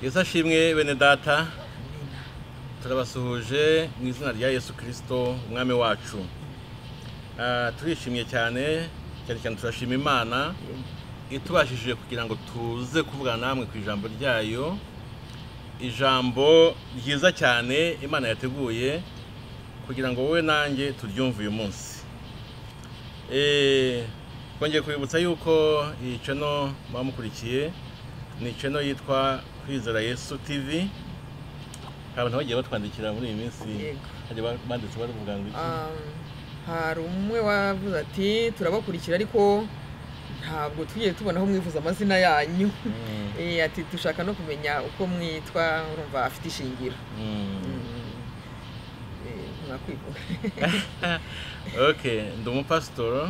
Yesu ashimwe bene data, turabasuhuje mu izina rya Yesu Kristo umwami wacu. Turishimye cyane turashima Imana itubashije kugira ngo tuze kuvugana namwe ku ijambo ryayo, ijambo ryiza cyane Imana yateguye kugira ngo wowe nanjye turyumve uyu munsi. Kongeye kubibutsa yuko iyi channel mwamukurikiye ni channel yitwa Kwizera Yesu TV. Abantu bagiye batwandikira muri iyi minsi haje banditse baravuga ngo iki? Hari umwe wavuze ati turabakurikira ariko ntabwo tugiye tubona aho mwivuza amazina yanyu. Ati dushaka no kumenya uko mwitwa, urumva afite ishingiro. Mwakwivuga. Okay, ndi umupastor,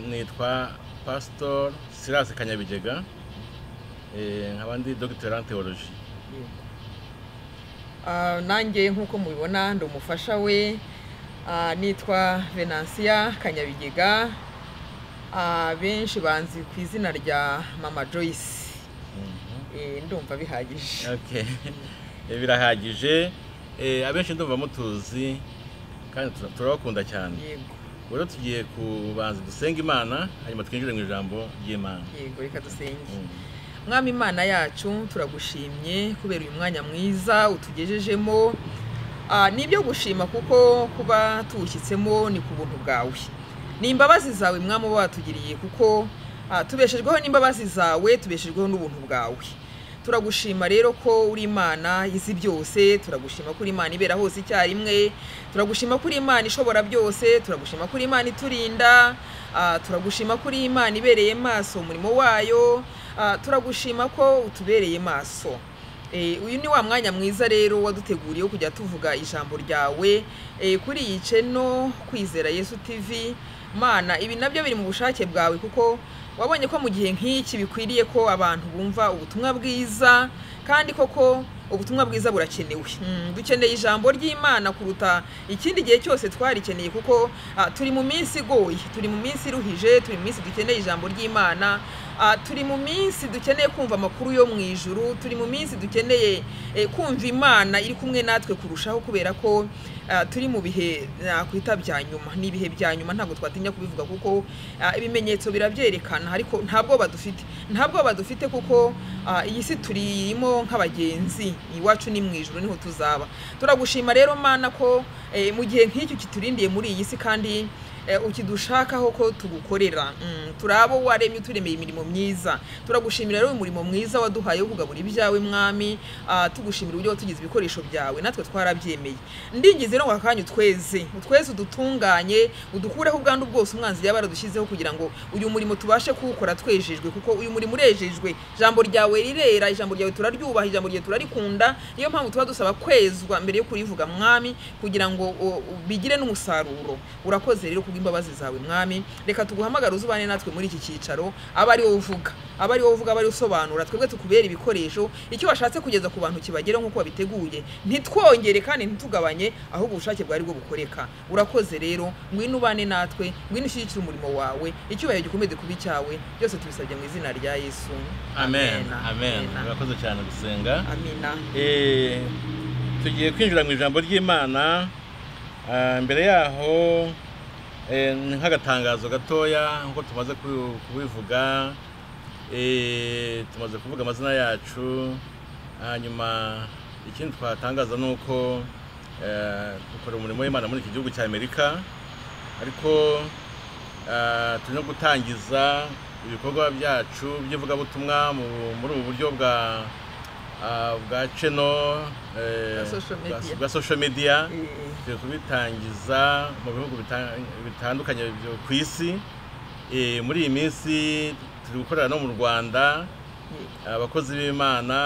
nitwa Pastor Silas Kanyabigega, nkabandi Doctor en Theologie. Nanjye nkuko mubibona ndi umufasha we, nitwa Venansia Kanyabigega, benshi banzi ku izina rya Mama Joyce. Ndumva bihagije. Okay. Birahagije. Abenshi ndumva mutuzi kandi turabakunda cyane. Yego. Rero tugiye kubanza dusenga Imana hanyuma twinjire mu ijambo ry'Imana. Yego, reka dusenge. Mwami Imana yacu, turagushimye kubera uyu mwanya mwiza utugejejemo. Nibyo gushima kuko kuba tuwushyitsemo ni ku buntu bwawe. Ni imbabazi zawe mwami watugiriye kuko tubeshejweho n'imbabazi zawe, tubeshejweho n'ubuntu bwawe. Turagushima rero ko uri Imana izi byose, turagushima ko uri Imana ibera hose icyarimwe, turagushima ko uri Imana ishobora byose, turagushima ko uri Imana iturinda, turagushima ko uri Imana ibereye maso umurimo wayo, turagushima ko utubereye maso. Uyu ni wa mwanya mwiza rero waduteguriye kujya tuvuga ijambo ryawe kuri iyi channel Kwizera Yesu TV. Mana, ibi nabyo biri mu bushake bwawe kuko wabonye ko mu gihe nk'iki bikwiriye ko abantu bumva ubutumwa bwiza, kandi koko ubutumwa bwiza burakenewe. Dukeneye ijambo ry'Imana kuruta ikindi gihe cyose twarikeneye kuko turi mu minsi igoye, turi mu minsi iruhije, turi mu minsi dukeneye ijambo ry'Imana, turi mu minsi dukeneye kumva amakuru yo mu ijuru, turi mu minsi dukeneye kumva Imana iri kumwe natwe kurushaho, kubera ko turi mu bihe nakwita bya nyuma. Ni ibihe bya nyuma, ntabwo twatinya kubivuga kuko ibimenyetso birabyerekana, ariko ntabwo badufite kuko iyi si turimo nk'abagenzi, iwacu ni mu ijuru niho tuzaba. Turagushima rero Mana ko mu gihe nk'iki kiturindiye muri iyi si kandi ukidushakaho ko tugukorera. Turabo waremye uturemeye imirimo myiza. Turagushimira rero umurimo mwiza waduhaye wo kugabura ibyawe mwami, tugushimira uburyo tugize ibikoresho byawe, natwe twarabyemeye. Ndingize no wakanya utweze udutunganye, udukureho ubwandu bwose umwanzi yaba aradushyizeho kugira ngo uyu murimo tubashe kuwukora twejejwe, kuko uyu murimo urejejwe. Ijambo ryawe rirera, ijambo ryawe turaryubaha, ijambo ryawe turarikunda. Niyo mpamvu tuba dusaba kwezwa mbere yo kurivuga mwami, kugira ngo bigire n'umusaruro. Urakoze rero imbabazi zawe mwami, reka tuguhamagara uzubane natwe muri iki cyicaro, abari wowe uvuga, abari usobanura, twebwe tukubera ibikoresho, icyo washatse kugeza ku bantu kibagera nkuko wabiteguye. Ntitwongere kandi ntitugabanye, ahubwo ubushake bwari bwo bukoreka. Urakoze rero, ngwino ubane natwe, ngwino ushyigikire umurimo wawe, icyubahiro gikomeze kuba icyawe. Byose tubisabye mu izina rya Yesu. Amen. Amen. Urakoze cyane gusenga. Amina. Tugiye kwinjira mu ijambo ry'Imana. Mbere yaho nk'agatangazo gatoya nkuko tumaze kubivuga, tumaze kuvuga amazina yacu, hanyuma ikindi twatangaza nuko dukora umurimo w'Imana muri iki gihugu cya Amerika, ariko turi no gutangiza ibikorwa byacu by'ivugabutumwa muri ubu buryo bwa channel bwa social media. Turi kubitangiza mu bihugu bitandukanye ku isi. Muri iyi minsi turi gukorera no mu Rwanda. Abakozi b'Imana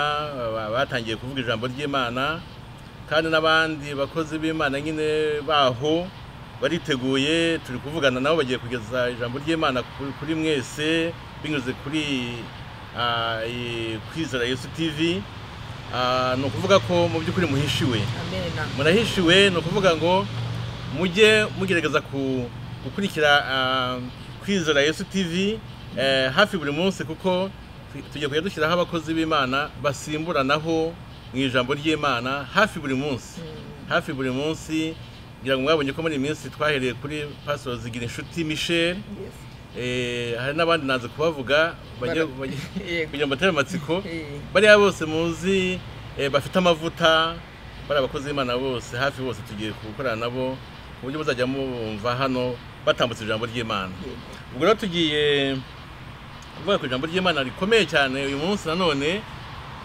batangiye kuvuga ijambo ry'Imana, kandi n'abandi bakozi b'Imana nyine baho bariteguye. Turi kuvugana nabo, bagiye kugeza ijambo ry'Imana kuri mwese binyuze kuri Kwizera Yesu TV. No kuvuga ko mu by'ukuri muhishiwe. Murahishiwe, no kuvuga ngo mujye mugerageza gukurikira Kwizera Yesu TV hafi buri munsi, kuko tugiye kujya dushyiraho abakozi b'Imana basimburanaho mu ijambo ry'Imana hafi buri munsi ngira ngo mwabonye ko muri iyi minsi twahereye kuri Pastor Zigirinshuti Michel. Hari n'abandi naze kubavuga kugira ngo batere amatsiko. Bariya bose muzi bafite amavuta, bari abakozi b'Imana bose hafi bose tugiye gukorana nabo ku buryo muzajya mumva hano batambutse ijambo ry'Imana. Ubwo rero tugiye kuvuga ku ijambo ry'Imana rikomeye cyane uyu munsi. Nanone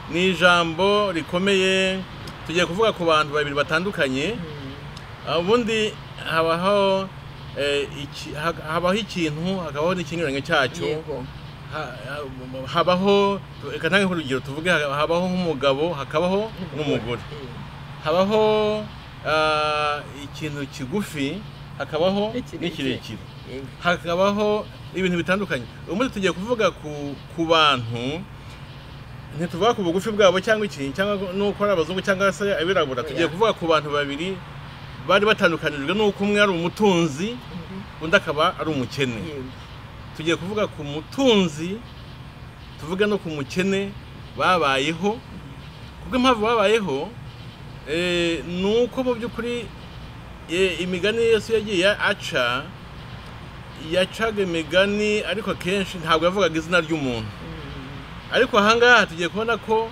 ni ijambo rikomeye, tugiye kuvuga ku bantu babiri batandukanye. Ubundi habaho ikintu, hakabaho n'ikinyuranyo cyacyo. Habaho, reka ntange nk'urugero tuvuge, habaho nk'umugabo, hakabaho n'umugore. Habaho ikintu kigufi, hakabaho n'ikirekire, hakabaho ibintu bitandukanye. Ubundi tugiye kuvuga ku bantu, ntituvuga ku bugufi bwabo cyangwa iki, cyangwa nuko ari abazungu cyangwa se abirabura. Tugiye kuvuga ku bantu babiri bari batandukanijwe nuko umwe ari umutunzi undi akaba ari umukene. Tugiye kuvuga ku mutunzi, tuvuga no ku mukene babayeho. Kubwo impamvu babayeho nuko mu by'ukuri imigani Yesu yagiye aca, yacaga imigani ariko kenshi ntabwo yavugaga izina ry'umuntu. Ariko ahangaha tugiye kubona ko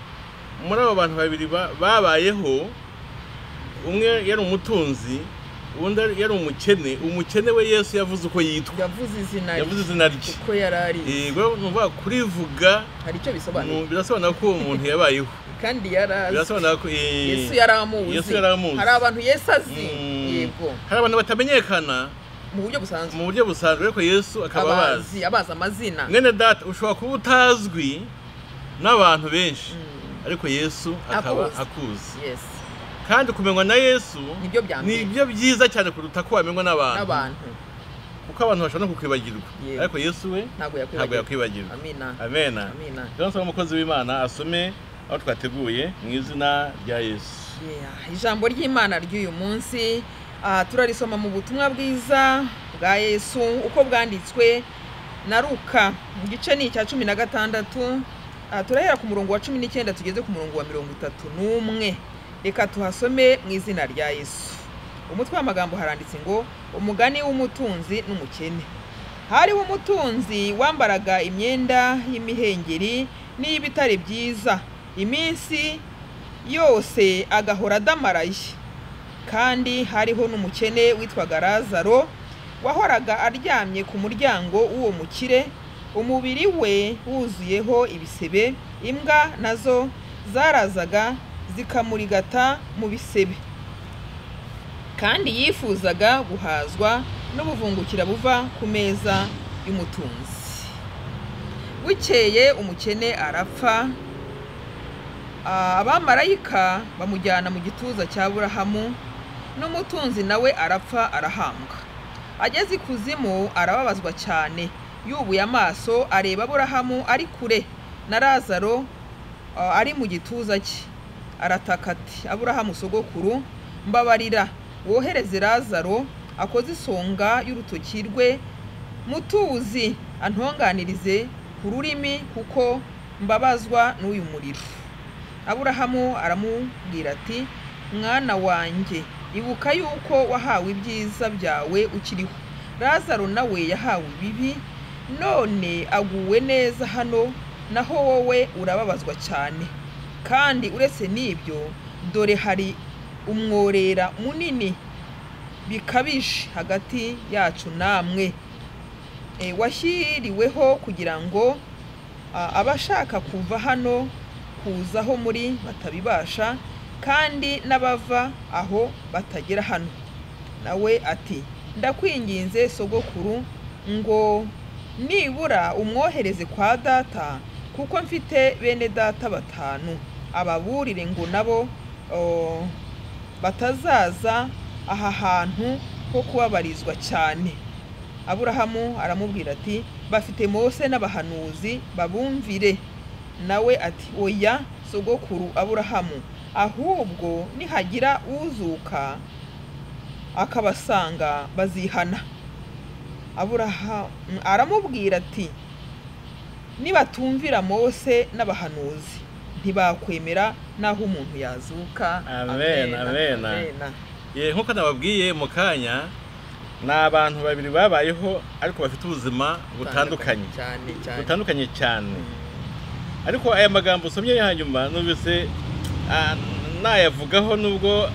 muri abo bantu babiri babayeho, umwe yari umutunzi, undi yari umukene. Umukene we Yesu yavuze uko yitwa, yavuze izina rye uko yarari. Yego, numva kurivuga hari icyo bisobanura. Birasobanura ko umuntu yabayeho kandi yarazi. Birasobanura ko Yesu yaramuzi. Hari abantu Yesu azi. Yego, hari abantu batamenyekana mu buryo busanzwe ariko Yesu akaba abazi amazina. Mwene data, ushobora kuba utazwi n'abantu benshi ariko Yesu akaba akuzi. Kandi kumenywa na Yesu nibyo byiza cyane kuruta ko wamenywa n'abantu, kuko abantu bashobora no kukwibagirwa ariko Yesu we ntabwo yakwibagirwa. Amena. Cyangwa umukozi w'Imana asome aho twateguye mu izina rya Yesu. Ijambo ry'Imana ry'uyu munsi turarisoma mu butumwa bwiza bwa Yesu uko bwanditswe na Luka, igice ni icya 16. Turahera ku murongo wa 19 tugeze ku murongo wa 31. Reka tuhasome mu izina rya Yesu. Umutwe w'amagambo haranditse ngo umugani w'umutunzi n'umukene. Hariho umutunzi wambaraga imyenda y'imihengeri n'ibitare byiza, iminsi yose agahora adamaraye. Kandi hariho n'umukene witwaga Lazaro, wahoraga aryamye ku muryango w'uwo mukire, umubiri we wuzuyeho ibisebe. Imbwa nazo zarazaga zikamurigata mu bisebe, kandi yifuzaga guhazwa n'ubuvungukira buva ku meza y'umutunzi. Bukeye umukene arapfa, abamarayika bamujyana mu gituza cya Aburahamu, n'umutunzi nawe arapfa arahambwa. Ageze ikuzimu arababazwa cyane, yubuye amaso areba Aburahamu ari kure na Lazaro ari mu gituza cye. Arataka ati, Aburahamu sogokuru, mbabarira wohereze Lazaro akoze isonga y'urutoki rwe mutuzi antonganirize ku rurimi, kuko mbabazwa n'uyu muriro. Aburahamu aramubwira ati, mwana wanjye, ibuka yuko wahawe ibyiza byawe ukiriho, Lazaro nawe yahawe ibibi, none aguwe neza hano, naho wowe urababazwa cyane. Kandi uretse n'ibyo, dore hari umworera munini bikabije hagati yacu namwe, washyiriweho kugira ngo abashaka kuva hano kuzaho muri batabibasha, kandi n'abava aho batagera hano. Nawe ati, ndakwinginze sogokuru, ngo nibura umwohereze kwa data, kuko mfite bene data 5, ababurire ngo nabo batazaza aha hantu ho kubabarizwa cyane. Aburahamu aramubwira ati, bafite Mose n'abahanuzi babumvire. Nawe ati, oya sogokuru Aburahamu, ahubwo nihagira uzuka akabasanga bazihana. Aburahamu aramubwira ati, nibatumvira Mose n'abahanuzi ntibakwemera naho umuntu yazuka. Amen, amen. Nkuko nababwiye mu kanya, ni abantu babiri babayeho ariko bafite ubuzima butandukanye cyane. Ariko aya magambo usomye hanyuma numvise nayavugaho nubwo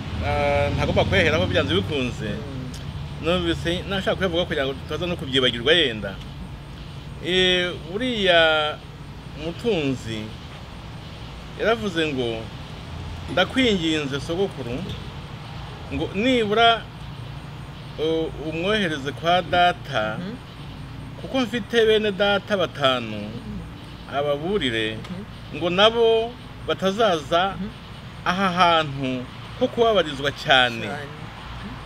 ntagomba kweheraho byanze bikunze. Numvise nashaka kuyavuga kugira ngo tutaza no kubyibagirwa yenda. Uriya mutunzi yaravuze ngo ndakwinginze sogokuru ngo nibura umwohereze kwa data kuko mfite bene data 5 ababurire ngo nabo batazaza aha hantu ho kubabarizwa cyane.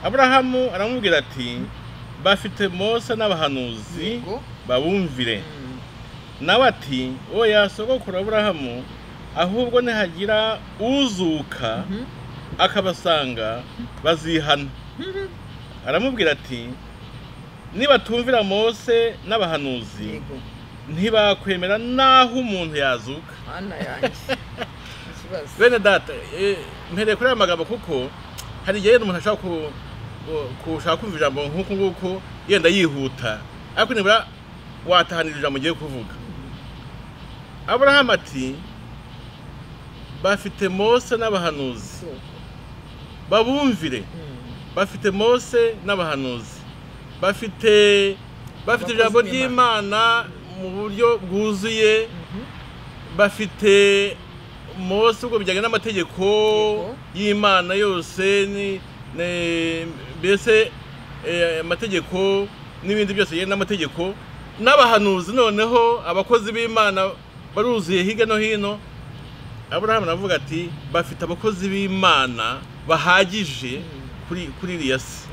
Aburahamu aramubwira ati bafite Mose n'abahanuzi babumvire. Nawe ati oya sogokuru Aburahamu, ahubwo nihagira uzuka akabasanga bazihana. Aramubwira ati nibatumvira Mose n'abahanuzi ntibakwemera naho umuntu yazuka. Bene data, mpereye kuri aya magambo kuko hari igihe umuntu ashaka kushaka kumva ijambo nk'uko nguko yenda yihuta, ariko nibura watahanira ijambo ugiye kuvuga. Aburahamu ati bafite Mose n'abahanuzi babumvire. Bafite Mose n'abahanuzi, bafite ijambo ry'Imana mu buryo bwuzuye, bafite Mose ubwo bijyanye n'amategeko y'Imana yose, mbese amategeko n'ibindi byose yenda n'amategeko, n'abahanuzi noneho abakozi b'Imana baruzuye hirya no hino. Aburahamu navuga ati bafite abakozi b'Imana bahagije kuri iriya si.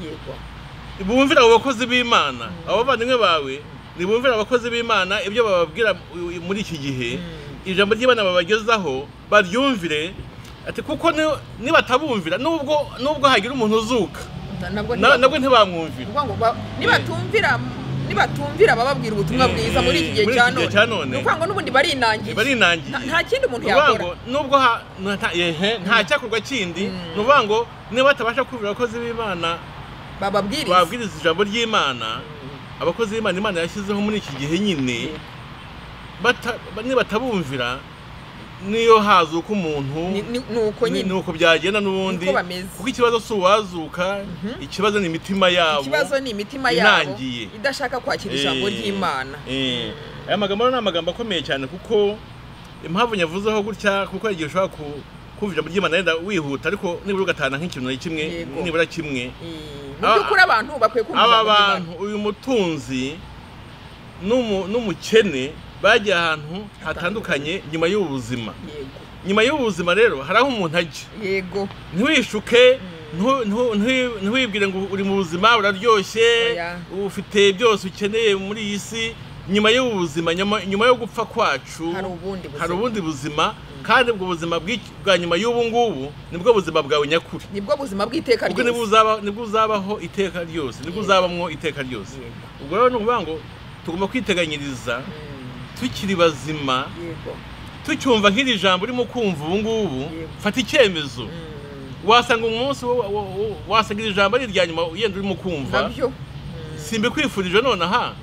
Bumvira abo bakozi b'Imana, abo bavandimwe bawe nibumvira abakozi b'Imana ibyo bababwira muri iki gihe, ijambo ry'Imana babagezaho baryumvire. Ati kuko nibatabumvira nubwo hagira umuntu uzuka nabwo ntibamwumvira. Nibatumvira bababwira ubutumwa bwiza muri iki gihe cya none, nuko ngo nubundi barinangiye. Nta kindi umuntu yakora. Nubwo nta cyakorwa kindi, nuvuga ngo niba batabasha kumvira abakozi b'Imana bababwiriza ijambo ry'Imana, abakozi b'Imana Imana yashyizeho muri iki gihe nyine, nibatabumvira niyo hazuka umuntu nuko byagenda n'ubundi, kuko ikibazo si uwazuka, ikibazo ni imitima yabo, inangiye idashaka kwakira ijambo ry'Imana. Aya magambo ni amagambo akomeye cyane, kuko impamvu nyavuzeho gutya kuko igihe ushobora kumva ijambo ry'Imana yenda wihuta, ariko nibura ugatana nk'ikintu kimwe, nibura kimwe. By'ukuri abantu bakwiye kumva aba bantu, uyu mutunzi n'umukene bagiye ahantu hatandukanye nyuma y'ubuzima. Nyuma y'ubuzima rero hari aho umuntu ajya. Ntiwishuke, ntiwibwire ngo uri mu buzima uraryoshye, ufite byose ukeneye muri iyi si. Nyuma y'ubuzima, nyuma yo gupfa kwacu hari ubundi buzima, kandi ubwo buzima bwa nyuma y'ubu ngubu nibwo buzima bwawe nyakuri, nibwo buzima bw'iteka ryose, nibwo uzabaho iteka ryose, nibwo uzabamwo iteka ryose. Ubwo rero ni ukuvuga ngo tugomba kwiteganyiriza tukiri bazima, tucyumva nk'iri jambo urimo kumva ubu ngubu, fata icyemezo. Wasanga umunsi wasanga iri jambo ari irya nyuma yenda urimo kumva, simbikwifurije nonaha,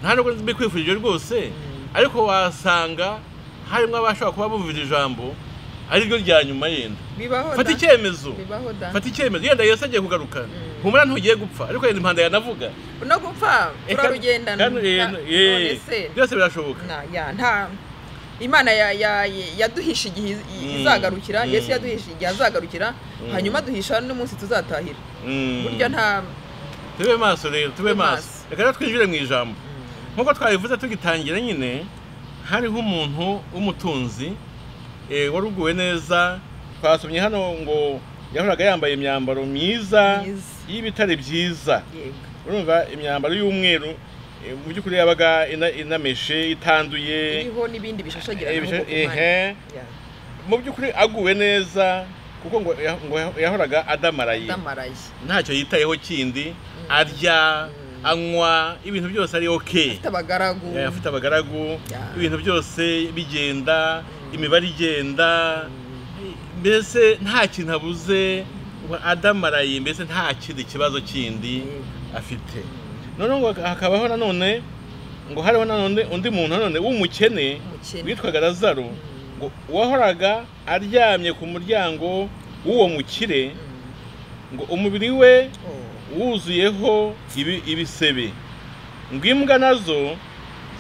nta nubwo mbikwifurije rwose, ariko wasanga harimo abashobora kuba bumvira ijambo ari ryo rya nyuma yenda. Fata icyemezo, yenda Yesu agiye kugaruka, humura ntugiye gupfa, ariko yenda impanda yanavuga no gupfa turarugendana, byose birashoboka. Nta Imana yaduhisha igihe izagarukira, Yesu yaduhisha igihe azagarukira, hanyuma duhisha n'umunsi tuzatahira. Burya nta tube maso rero, tube maso. Reka twinjire mu ijambo. Nkuko twabivuze tugitangira nyine, hariho umuntu w'umutunzi waruguwe neza. Twasomye hano ngo yahoraga yambaye imyambaro myiza y'ibitare byiza. Urumva imyambaro y'umweru mu by'ukuri yabaga inameshe, itanduye, iriho n'ibindi bishashagirana. Mu by'ukuri aguwe neza kuko ngo yahoraga adamaraye, ntacyo yitayeho kindi, arya anywa ibintu byose ari okay, afite abagaragu ibintu byose bigenda, imibare igenda, mbese nta kintu abuze, adamaraye, mbese nta kindi kibazo kindi afite. None ngo hakabaho nanone ngo hariho nanone undi muntu nanone w'umukene witwaga Lazaro, ngo wahoraga aryamye ku muryango w'uwo mukire, ngo umubiri we wuzuyeho ibisebe, ngo imbwa nazo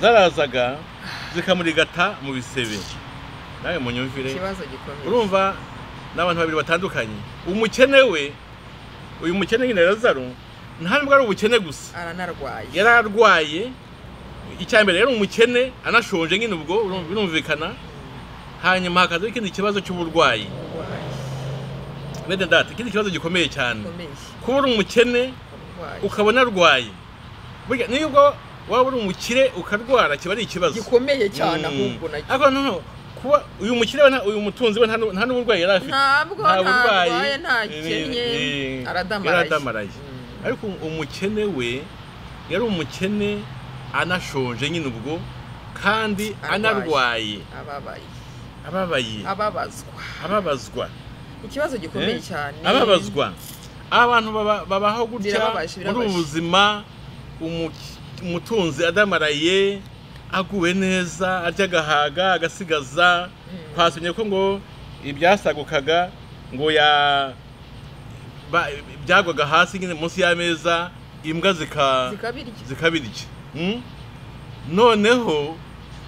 zarazaga zikamurigata mu bisebe. Nawe munyumvire, urumva n'abantu babiri batandukanye. Umukene we, uyu mukene nyine Lazaro, nta nubwo ari ubukene gusa, yararwaye. Icyambere yari umukene anashonje nyine, ubwo birumvikana. Hanyuma hakaza ikindi kibazo cy'uburwayi. Bene data, ikindi kibazo gikomeye cyane, kuba uri umukene ukabona arwaye. Burya nibwo waba uri umukire ukarwara, kiba ari ikibazo gikomeye cyane. Ahubwo nacyo kuba uyu mukire we, uyu mutunzi we nta n'uburwayi yari afite, nta burwayi, nta kenye, aradamaraye. Ariko umukene we yari umukene anashonje nyine ubwo, kandi anarwaye, ababazwa. Ikibazo gikomeye cyane, ababazwa. Abantu babaho gutya muri ubuzima, umutunzi adamaraye, aguwe neza, arya agahaga agasigaza. Twasomye ko ngo ibyasagukaga ngo byagwaga hasi nyine munsi y'ameza, imbwa zikabirya. Noneho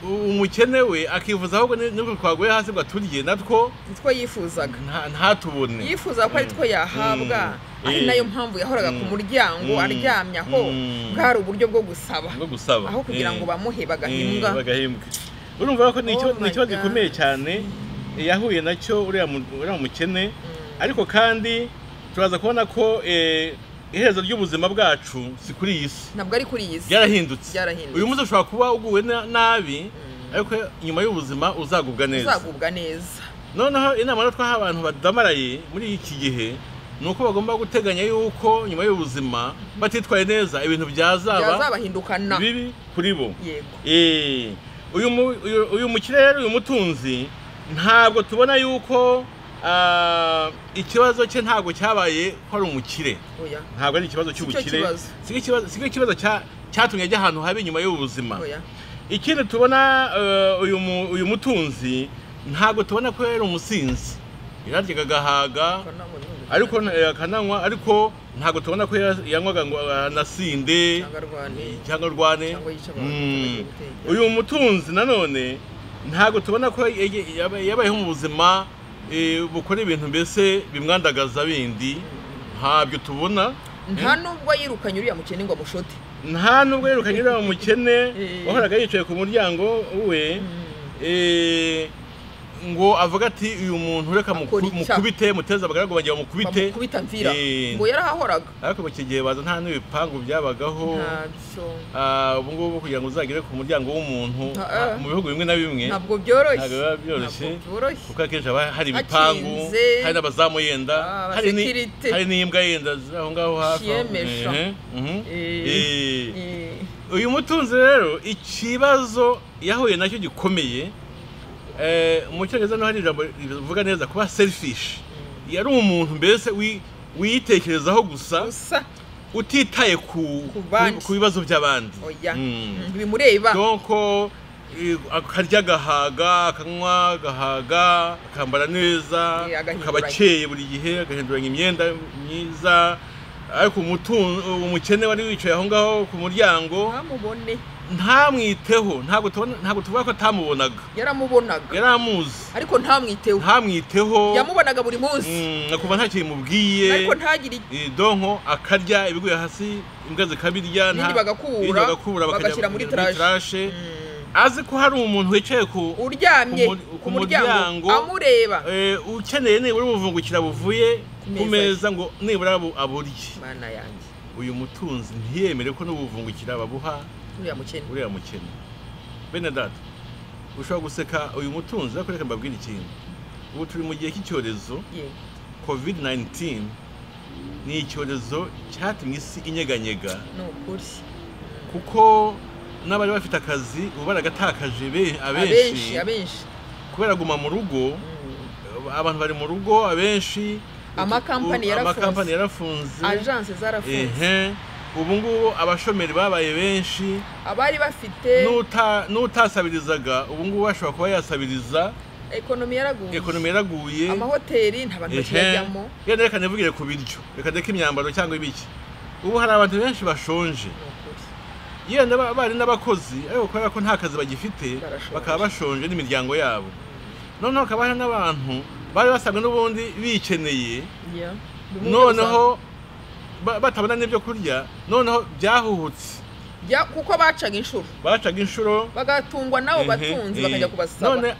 umukene we akifuza ahubwo nibwo twaguye hasi ngo aturye, natwo yifuzaga, ntatubone, yifuza ko ari two yahabwa. Ari nayo mpamvu yahoraga ku muryango aryamye aho, bwari uburyo bwo gusaba aho kugira ngo bamuhe bagahembwa. Urumva ko ni ikibazo gikomeye cyane yahuye nacyo uriya mukene. Ariko kandi turaza kubona ko iherezo ry'ubuzima bwacu si kuri iyi si, ntabwo ari kuri iyi si, byarahindutse. Uyu munsi ushobora kuba uguwe nabi, ariko nyuma y'ubuzima uzagubwa neza. Noneho inama rero twaha abantu badamaraye muri iki gihe, ni uko bagomba guteganya yuko nyuma y'ubuzima batitwaye neza, ibintu byazabahindukana bibi kuri bo. Uyu mukire rero, uyu mutunzi, ntabwo tubona yuko ikibazo cye ntabwo cyabaye ko ari umukire. Ntabwo ari ikibazo cy'ubukire, si ikibazo cyatumye ajya ahantu habi nyuma y'ubuzima. Ikindi tubona, uyu mutunzi ntabwo tubona ko yari umusinzi, yararyaga agahaga ariko akananywa, ariko ntabwo tubona ko yanywaga ngo anasinde cyangwa arwane. Uyu mutunzi nanone ntabwo tubona ko yabayeho mu buzima bukora ibintu mbese bimwandagaza bindi, ntabyo tubona. Nta nubwo yirukanye uriya mukene ngo amushote, nta nubwo yirukanye uriya mukene wahoraga yicaye ku muryango we, ngo avuga ati uyu muntu reka mukubite, muteze abagaragu banjye bamukubite, mvira. Ngo yarahahoraga. Ariko mu kigihe baza nta n'ibipangu byabagaho. Ubu ngubu kugira ngo uzagere ku muryango w'umuntu mu bihugu bimwe na bimwe ntabwo byoroshye, ntabwo biba byoroshye, kuko akenshi haba hari ibipangu, hari n'abazamu yenda, hari n'imbwa yenda aho ngaho hafi. Uyu mutunzi rero, ikibazo yahuye nacyo gikomeye, mu Cyongereza no hari ijambo rivuga neza kuba selfish. Yari umuntu mbese wiyitekerezaho gusa, utitaye ku bibazo by'abandi. Bimureba. Donc akarya agahaga, akanywa agahaga, akambara neza, akaba akeye buri gihe, agahinduranya imyenda myiza. Ariko umukene wari wicaye aho ngaho ku muryango, ntamwiteho. Ntabwo tuvuga ko atamubonaga, yaramuzi, ariko ntamwiteho. Yamubonaga buri munsi, akuba nta kintu mubwiye, ariko ntagire donko akarya ibiguye hasi, imbwa zikabirya, bagakura bagashyira muri trashe. Azi ko hari umuntu wicaye uryamye ku muryango amureba, ukeneye nibura ubuvungukira buvuye ku meza ngo nibura aburye. Mana yanjye, uyu mutunzi ntiyemere ko n'ubuvungukira babuha uriya mukene. Bene data, ushobora guseka uyu mutunzi, ariko reka mbabwire ikintu. Ubu turi mu gihe cy'icyorezo COVID-19, ni icyorezo cyatumye isi inyeganyega ni ukuri kuko n'abari bafite akazi ubu baragatakaje abenshi kubera guma mu rugo. Abantu bari mu rugo abenshi, amakampani yarafunze, agence zarafunze. Ubu ngubu abashomeri babaye benshi, abari bafite n'utasabirizaga ubu ngubu bashobora kuba yasabiriza. Ekonomi yaraguye, amahoteli nta bantu bakiyajyamo. Reka nivugire ku biryo, reka ndeke imyambaro cyangwa ibiki. Ubu hari abantu benshi bashonje, yenda bari n'abakozi ariko kubera ko nta kazi bagifite bakaba bashonje n'imiryango yabo. Noneho hakaba hari n'abantu bari basanzwe n'ubundi bikeneye, noneho batabona n'ibyo kurya, noneho byahuhutse kuko bacaga inshuro bagatungwa nabo batunzi bakajya kubasaba none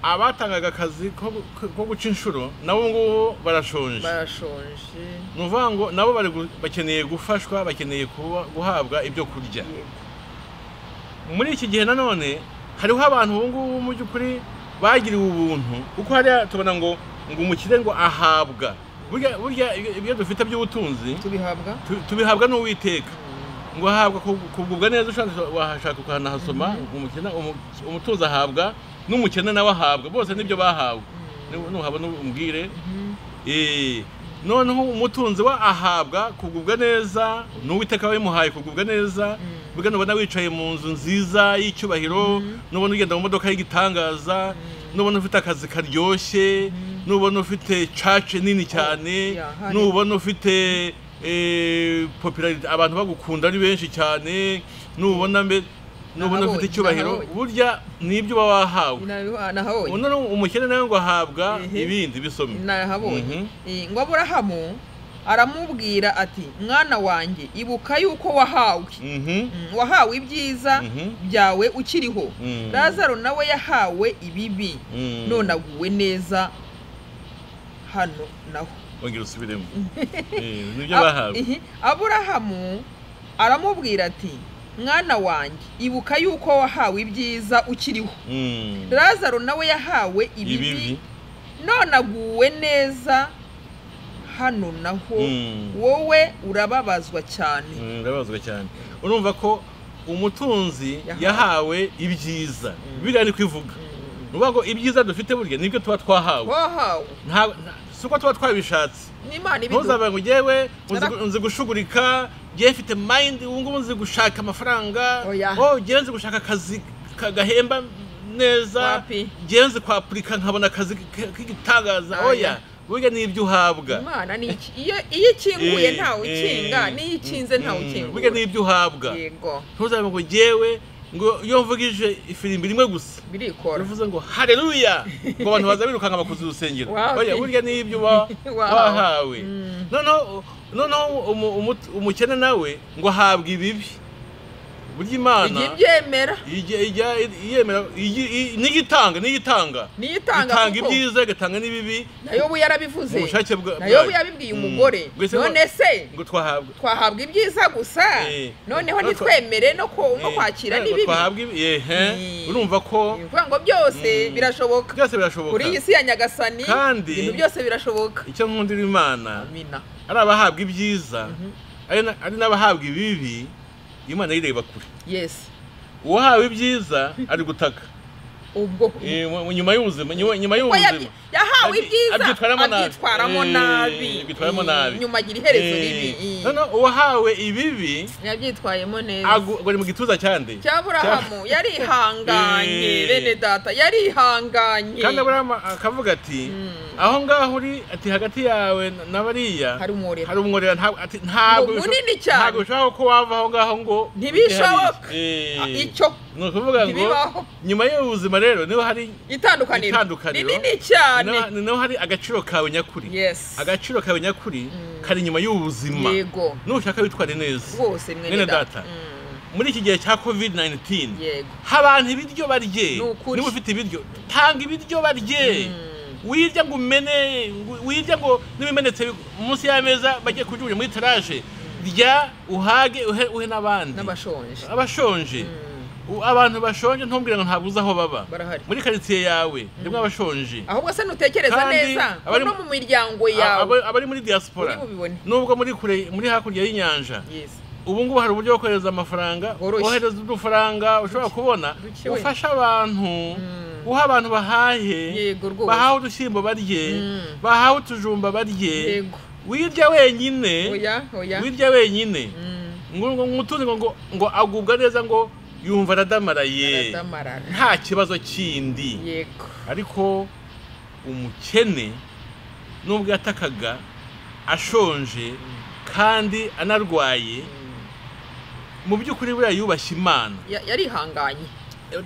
abatangaga akazi ko guca inshuro nabo ngubu barashonje. Nuvuga ngo nabo bakeneye gufashwa, bakeneye guhabwa ibyo kurya. Muri iki gihe nanone hariho abantu ubu ngubu mu by'ukuri bagiriwe ubuntu, kuko hariya tubona ngo umukire ngo ahabwa. Burya ibyo dufite by'ubutunzi tubihabwa n'Uwiteka, ngo ahabwa kugubwa neza. Washaka ukanahasoma umutunzi ahabwa n'umukene nawe ahabwa, bose nibyo bahawe. Nuhabona umbwire. Noneho umutunzi we ahabwa kugubwa neza, n'Uwiteka wabimuhaye kugubwa neza. Burya nubona wicaye mu nzu nziza y'icyubahiro, nubona ugenda mu modoka y'igitangaza, nubona ufite akazi karyoshye, nubona ufite church nini cyane, nubona ufite popularity, abantu bagukunda ari benshi cyane, nubona ufite icyubahiro, burya nibyo baba wahawe. Uno umukene nawe ngo ahabwa ibindi bisome. Ngo Aburahamu aramubwira ati, mwana wanjye ibuka yuko wahawe ibyiza byawe ukiriho. Lazaro nawe yahawe ibibi, none aguwe neza hano naho. Wongera usubiremo. Nibyo bahawe. Aburahamu aramubwira ati, mwana wanjye ibuka yuko wahawe ibyiza ukiriho. Lazaro nawe yahawe ibibi, none aguwe neza hano naho. Wowe urababazwa cyane. Urumva ko umutunzi yahawe ibyiza. Biriya ni kwivuga. Nuvuga ngo ibyiza dufite burya nibyo tuba twahawe. Suko tuba twabishatse. Ntuzabe ngo jewe unzi gushugurika, je mfite mind ubungubu nzi gushaka amafaranga, je nzi gushaka akazi kagahemba neza, je nzi kwapurika nkabona akazi k'igitangaza. Oya, burya nibyo uhabwa. Imana ni iki? Iyo ikinguye ntawe ukinga, niyo ikinze ntawe ukingura. Burya nibyo uhabwa. Yego. Ntuzabe ngo jewe ngo iyo mvugije ifirimbi rimwe gusa birikora, bivuze ngo haleluya, ngo abantu baza birukanga bakuze urusengero. Oya, burya nibyo wahawe. Noneho umukene nawe ngo ahabwa ibibi. Burya Imana ibyemera niyitanga ibyiza igatanga n'ibibi. Nayo yarabivuze, nayo yabibwiye umugore. None se ngo twahabwa ibyiza gusa, noneho ntitwemere no kwakira n'ibibi. Urumva ko ngo byose birashoboka kuri iyi si ya Nyagasani, ibintu byose birashoboka. Icyo nkundira Imana ari abahabwa ibyiza, ari n'abahabwa ibibi. Imana ireba kure. Yes. Uwahawe ibyiza ari gutaka. Ubwo nyuma y'ubuzima yahawe ibyiza abyitwaramo nabi. Nyuma agira iherezo ribi. Uwahawe ibibi yabyitwayemo neza. Agori mu gituza cyande. Cyaburahamu yarihanganye, bene data yarihanganye. Kandi Aburahamu akavuga ati, aho ngaho uri ati hagati yawe n'abariya hari umworera. Ntabwo ushaka ko wava aho ngaho ngo ntibishoboka. Icyo no kuvuga ngo nyuma y'ubuzima rero niho hari itandukaniro rinini cyane, niho hari agaciro kawe nyakuri. Yes. Agaciro kawe nyakuri kari nyuma y'ubuzima. Yego. Nushaka witware neza rwose mwene data. Muri iki gihe cya COVID-19 abantu ibiryo barye. Niba ufite ibiryo tanga ibiryo barye. Wirya ngo umene, wirya ngo nibimenetse munsi y'ameza bajye kujugunya muri trash. Rya uhage uhe n'abandi abashonje. abantu bashonje ntumbwire ngo ntabwo uzi aho baba barahari muri quartier yawe ndimwe abashonje ahubwo se nutekereza neza ko no mu miryango yawe abari muri diaspora ubibone nubwo muri kure muri hakurya y'inyanja yes ubu ngubu hari uburyo bwo kohereza amafaranga ohereza udufaranga ushobora kubona ufasha abantu uha abantu bahahe bahawe udushyimbo barye bahawe utujumba barye wirya wenyine wirya wenyine ngutuzi ngo agubwa neza ngo yumva aradamaraye nta kibazo kindi ariko umukene nubwo yatakaga ashonje kandi anarwaye mu by'ukuri buriya yubashye Imana yarihanganye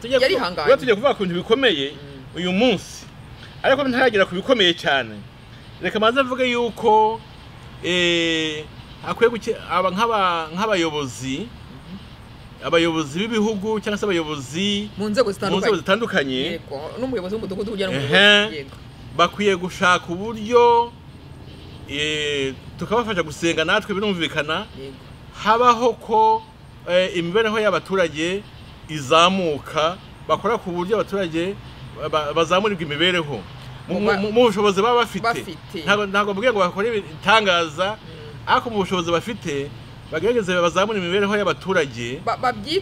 tugiye kuvuga ku bintu bikomeye uyu munsi ariko ntaragera ku bikomeye cyane reka maze mvuge yuko akwiye nk'abayobozi b'ibihugu cyangwa se abayobozi mu nzego zitandukanye yego n'umuyobozi w'umudugudu ujya n'umuyobozi yego bakwiye gushaka uburyo tukabafasha gusenga natwe birumvikana habaho ko imibereho y'abaturage izamuka bakora ku buryo abaturage bazamurirwa imibereho mu bushobozi baba bafite ntabwo mbwiye ngo bakore ibitangaza ariko mu bushobozi bafite bagerageze bazamura imibereho y'abaturage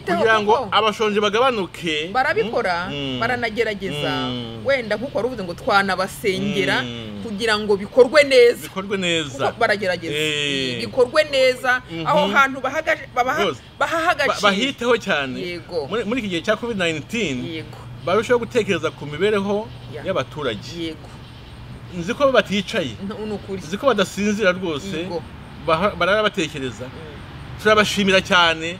kugira ngo abashonje bagabanuke barabikora baranagerageza wenda nkuko waruvuze ngo twanabasengera kugira ngo bikorwe neza baragerageza bikorwe neza aho hantu bahahagaje bahiteho cyane muri iki gihe cya COVID-19 barushaho gutekereza ku mibereho y'abaturage nzi ko baticaye nzi ko badasinzira rwose barara batekereza turabashimira cyane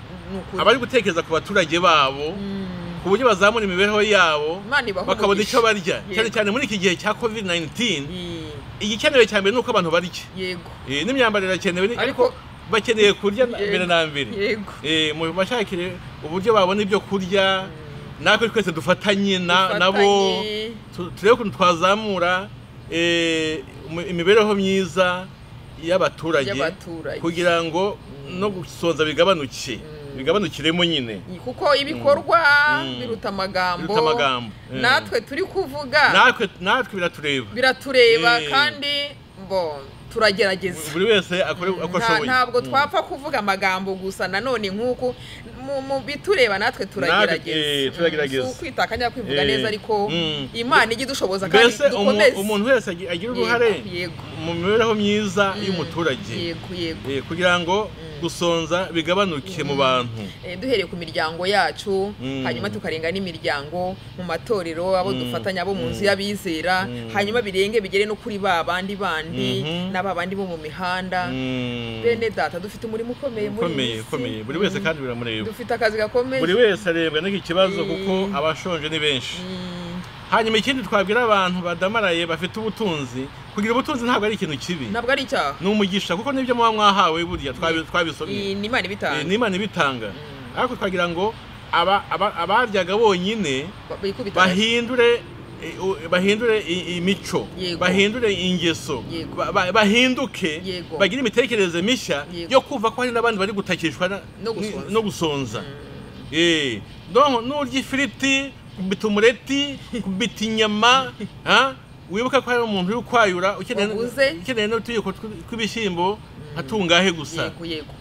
abari gutekereza ku baturage babo ku buryo bazamura imibereho yabo bakabona icyo barya cyane cyane muri iki gihe cya COVID-19 igikenewe cya mbere nuko abantu barya n'imyambarire irakenewe ariko bakeneye kurya mbere na mbere mu bashakire uburyo babona ibyo kurya natwe twese dufatanye nabo turebe ukuntu twazamura imibereho myiza y'abaturage kugira ngo no gusonza bigabanukiremo nyine kuko ibikorwa biruta amagambo natwe turi kuvuga natwe biratureba kandi turagerageza buri wese akora uko ashoboye ntabwo twapfa kuvuga amagambo gusa nanone nk'uko mu bitureba natwe turagerageza kwitakanya kwivuga neza ariko Imana ijye idushoboza kandi dukomeze umuntu wese agira uruhare mu mibereho myiza y'umuturage kugira ngo gusonza bigabanuke mu bantu duhereye ku miryango yacu hanyuma tukarenga n'imiryango mu matorero abo dufatanya abo mu nzu y'abizera hanyuma birenge bigere no kuri bandi n'ababandi bo mu mihanda bene data dufite umurimo ukomeye buri wese kandi biramureba dufite akazi gakomeye buri wese arebwa n'iki kibazo kuko abashonje ni benshi hanyuma ikindi twabwira abantu badamaraye bafite ubutunzi kugira ubutunzi ntabwo ari ikintu kibi ntabwo ari icyaha ni umugisha kuko nibyo muba mwahawe burya twabisomye ni Imana ibitanga ariko twagira ngo abaryaga bonyine bahindure imico bahindure ingeso bahinduke bagire imitekerereze mishya yo kumva ko hari n'abandi bari gutakishwa no gusonza n'urya ifiriti kubita umureti kubita inyama wibuka ko hari umuntu uri kwayura ukeneye n'utuyiko tw'ibishyimbo nka tungahe gusa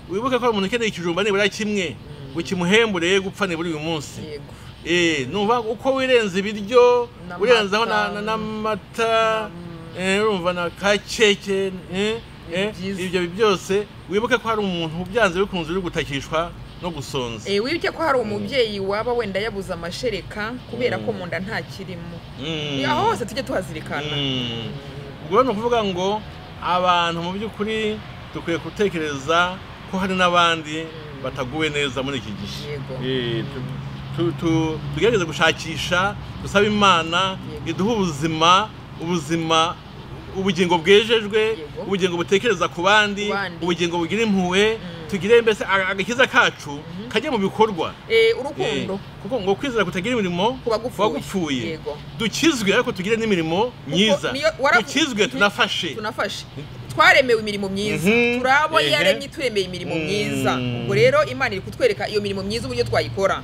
wibuka ko hari umuntu ukeneye ikijumba nibura kimwe ngo kimuhembure gupfa nibura uyu munsi numva uko wirenze ibiryo urenzaho n'amata urumva na kaceke ibyo byose wibuke ko hari umuntu byanze bikunze uri gutakishwa no gusonza wibuke ko hari umubyeyi waba wenda yabuze amashereka kubera ko mu nda nta kirimo aho hose tujye tuhazirikana ubwo ni ukuvuga ngo abantu mu by'ukuri dukwiye gutekereza ko hari n'abandi bataguwe neza muri iki gihe tugerageze gushakisha dusaba Imana iduha ubugingo bwejejwe ubugingo butekereza ku bandi ubugingo bugira impuhwe tugire mbese agakiza kacu kajye mu bikorwa urukundo kuko ngo kwizera kutagira imirimo kuba gupfuye dukizwe ariko tugire n'imirimo myiza dukizwe tunafashe twaremewe imirimo myiza turabo yaremye turemeye imirimo myiza ubwo rero Imana iri kutwereka iyo mirimo myiza uburyo twayikora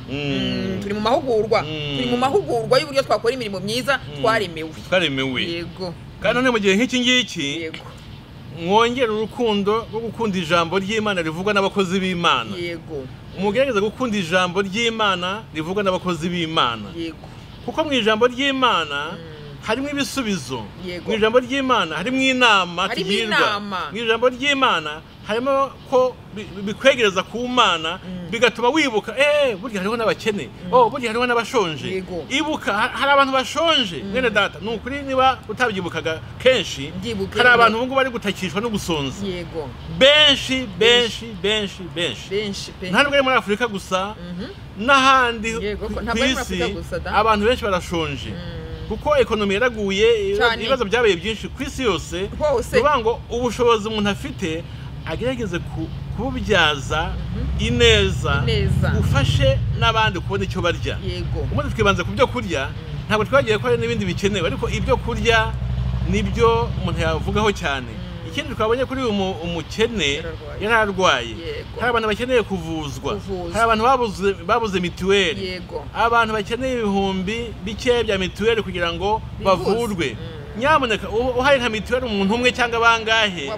turi mu mahugurwa y'uburyo twakora imirimo myiza twaremewe yego kandi none mu gihe nk'iki ngiki yego mwongera urukundo rwo gukunda ijambo ry'Imana rivugwa n'abakozi b'Imana yego umugerageza gukunda ijambo ry'Imana rivugwa n'abakozi b'Imana yego kuko mu ijambo ry'Imana harimo ibisubizo mu ijambo ry'Imana harimo inama tugirwa mu ijambo ry'Imana harimo ko bikwegereza ku Mana bigatuma wibuka burya hariho n'abakene burya hariho n'abashonje ibuka hari abantu bashonje mwene data nukuri niba utabyibukaga kenshi hari abantu ubungu bari gutakishwa no gusonza benshi ntabwo ari muri Afurika gusa n'ahandi ku isi abantu benshi barashonje kuko ekonomi yaraguye ibibazo byabaye byinshi ku isi yose kuvuga ngo ubushobozi umuntu afite agerageze kububyaza ineza ufashe n'abandi kubona icyo barya ubundi twibanze ku byo kurya ntabwo twagiye ko hari n'ibindi bikenewe ariko ibyo kurya nibyo umuntu yavugaho cyane ikindi twabonye kuri uyu umukene yararwaye hari abantu bakeneye kuvuzwa hari abantu babuze mituweli abantu bakeneye ibihumbi bike bya mituweli kugira ngo bavurwe nyamuneka uhaye nka mituweli umuntu umwe cyangwa bangahe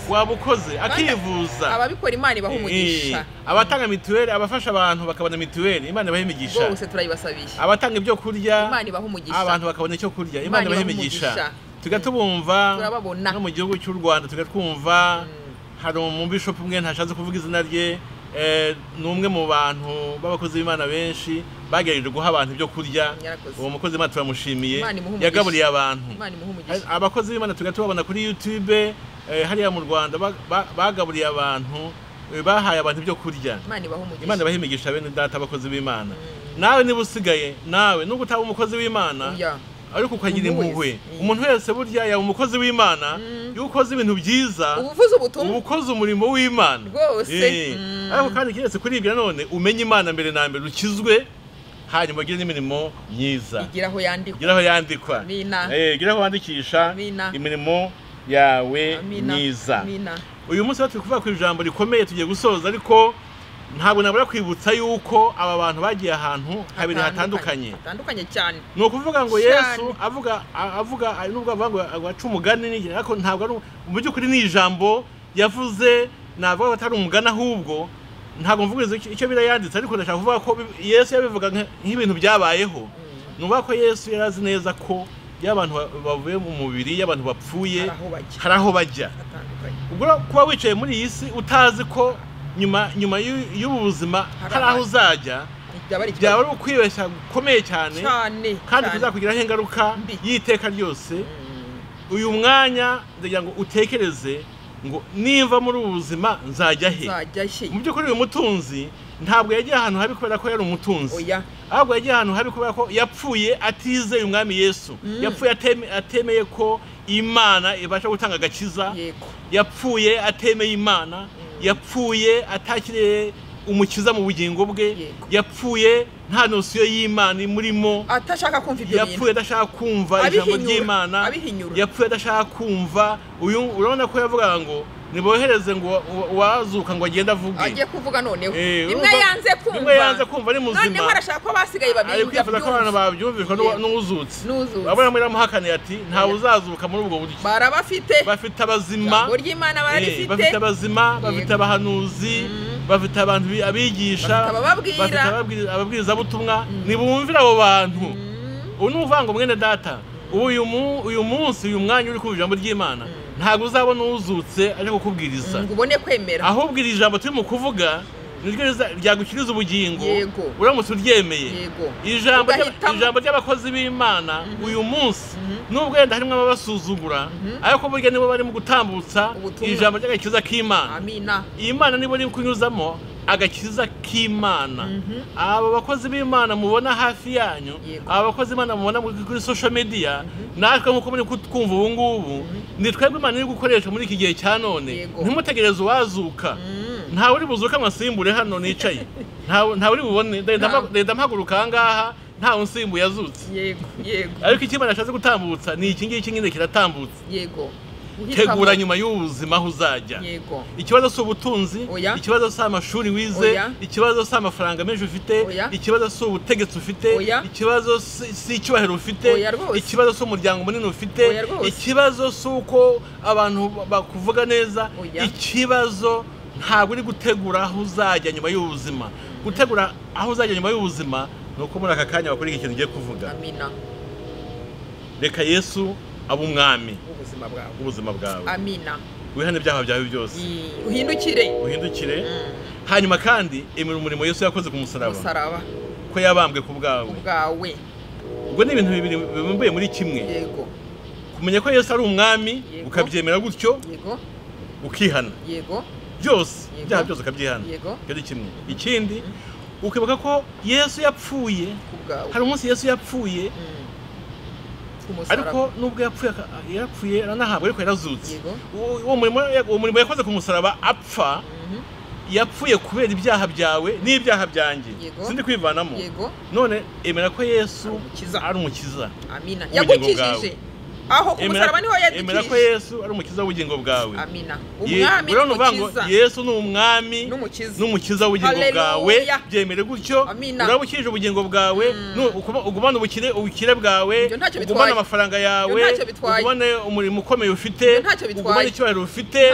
wabukoze akivuza ababikora Imana ibaha umugisha abatanga mituweli abafasha abantu bakabona mituweli Imana ibaha imigisha bose turayibasabisha abatanga ibyo kurya Imana ibaha umugisha abantu bakabona icyo kurya Imana ibaha imigisha tugatubumva no mu gihugu cy'u Rwanda tugatwumva hari umubishop umwe ntashatse kuvuga izina rye numwe mu bantu b'abakozi b'Imana benshi bagerageje guha abantu ibyo kurya uwo mukozi w'Imana turamushimiye yagaburiye abantu abakozi b'Imana tugatubabona kuri YouTube hariya mu Rwanda bagaburiye abantu bahaye abantu ibyo kurya Imana ibaha imigisha bene data abakozi b'Imana nawe niba usigaye nawe nubwo utaba umukozi w'Imana ariko ukagira impuhwe umuntu wese burya yaba umukozi w'Imana yukoze ibintu byiza ubukoze umurimo w'Imana rwose ariko kandi kiretse kuri ibyo none umenye Imana mbere na mbere ukizwe hanyuma ugire n'imirimo myiza igiraho yandikwa igiraho wandikisha imirimo yawe myiza uyu munsi turi kuvuga ku ijambo rikomeye tugiye gusoza ariko ntabwo nabura kwibutsa yuko aba bantu bagiye ahantu habiri hatandukanye cyane ni ukuvuga ngo Yesu avuga nubwo avuga ngo aca umugani ariko ntabwo ari mu by'ukuri ni ijambo yavuze navuga ko atari umugani ahubwo ntabwo mvuga icyo birayanditse ariko ndashaka kuvuga ko Yesu yabivuga nk'ibintu byabayeho nuvuga ko Yesu yarazi neza ko y'abantu bavuye mu mubiri y'abantu bapfuye hari aho bajya ubwo kuba wicaye muri iyi si utazi ko nyuma y'ubu buzima hari aho uzajya byaba ari ukwibeshya gukomeye cyane kandi kuzakugiraho ingaruka y'iteka ryose uyu mwanya ndagira ngo utekereze ngo niva muri ubu buzima nzajya he mu by'ukuri uyu mutunzi ntabwo yagiye ahantu habi kubera ko yari umutunzi ahubwo yagiye ahantu habi kubera ko yapfuye atizeye umwami Yesu yapfuye atemeye ko Imana ibasha gutanga agakiza yapfuye atemeye Imana yapfuye atakiriye umukiza mu bugingo bwe yapfuye nta nosiyo y'Imana imurimo atashaka kumva ibyo bintu yapfuye adashaka kumva ijambo ry'Imana yapfuye adashaka kumva uyu urabona ko yavugaga ngo nibohereze ngo wazuka ngo agenda avuge agiye kuvuga noneho imwe yanze kumva ari muzima none arashaka ko basigaye babiri ariko abantu babyumvishwa n'uzutse abana muri amahakane ati ntawe uzazuka muri ubwo buryo bafite abazima bafite abazima bafite abahanuzi bafite abantu abigisha bafite ababwiriza butumwa nibumvira abo bantu ubu nuvuga ngo mwene data uyu munsi uyu mwanya uri ku ijambo ry'Imana ntabwo uzabona uzutse aje kukubwiriza ngo ubone kwemera ahubwo iri jambo turi mu kuvuga niryo ryagukiriza ubugingo uramutse uryemeye ijambo ry'abakozi b'Imana uyu munsi nubwo yenda harimo ababasuzugura ariko burya nibo barimo gutambutsa ijambo ry'agakiza k'Imana Imana nibo iri kunyuzamo agakiza k'Imana aba bakozi b'Imana mubona hafi yanyu aba bakozi b'Imana mubona kuri social media natwe nkuko muri kutwumva ubu ngubu ni twebwe Imana iri gukoresha muri iki gihe cya none ntimutegereze uwazuka ntawe uri buzuka amasimbure hano nicaye ntawe uri bubone ndenda mpaguruka aha ngaha ntawe unsimbuye yazutse yego ariko icyo Imana ashatse gutambutsa ni iki ngiki nyine kiratambutse tegura nyuma y'ubuzima aho uzajya. Yego. Ikibazo si ubutunzi, Oya. ikibazo si amashuri wize, Oya. ikibazo si amafaranga menshi ufite, Oya. ikibazo si ubutegetsi ufite, Oya. ikibazo si icyubahiro ufite, Oya rwose. ikibazo si umuryango munini ufite, Oya rwose. ikibazo si uko abantu bakuvuga neza, Oya. ikibazo ntabwo uri gutegura aho uzajya nyuma y'ubuzima. Gutegura aho uzajya nyuma y'ubuzima ni uko muri aka kanya bakora ikintu ugiye kuvuga. Amina. Reka Yesu abe umwami ubuzima bwawe. Amina. Wihane ibyaha byawe byose. Uhindukire. Hanyuma kandi emera umurimo Yesu yakoze ku musaraba. Ko yabambwe ku bwawe. Ubwo ni ibintu bibiri bibumbuye muri kimwe. Yego. Kumenya ko Yesu ari umwami, ukabyemera gutyo. Yego. Ukihana. Yego. Byose, ibyaha byose ukabyihana. Yego. Kandi kimwe. Ikindi ukibuka ko Yesu yapfuye. Hari umunsi Yesu yapfuye. Ariko nubwo yapfuye aranahabwa ariko yarazutse. Uwo murimo yakoze ku musaraba apfa, yapfuye kubera ibyaha byawe n'ibyaha byanjye. Sindi kwivanamo. None emera ko Yesu ari umukiza. Amina. Yagukijije. Aho ku musaraba niho yadukije. Emera ko Yesu ari umukiza w'ubugingo bwawe. Amina. Umwami n'umukiza. Yesu ni umwami n'umukiza w'ubugingo bwawe. Byemere gutyo. Urabukije ubugingo bwawe, ugumana ubukire bwawe, ugumana amafaranga yawe, ugumane umurimo ukomeye ufite, ugumane icyubahiro ufite,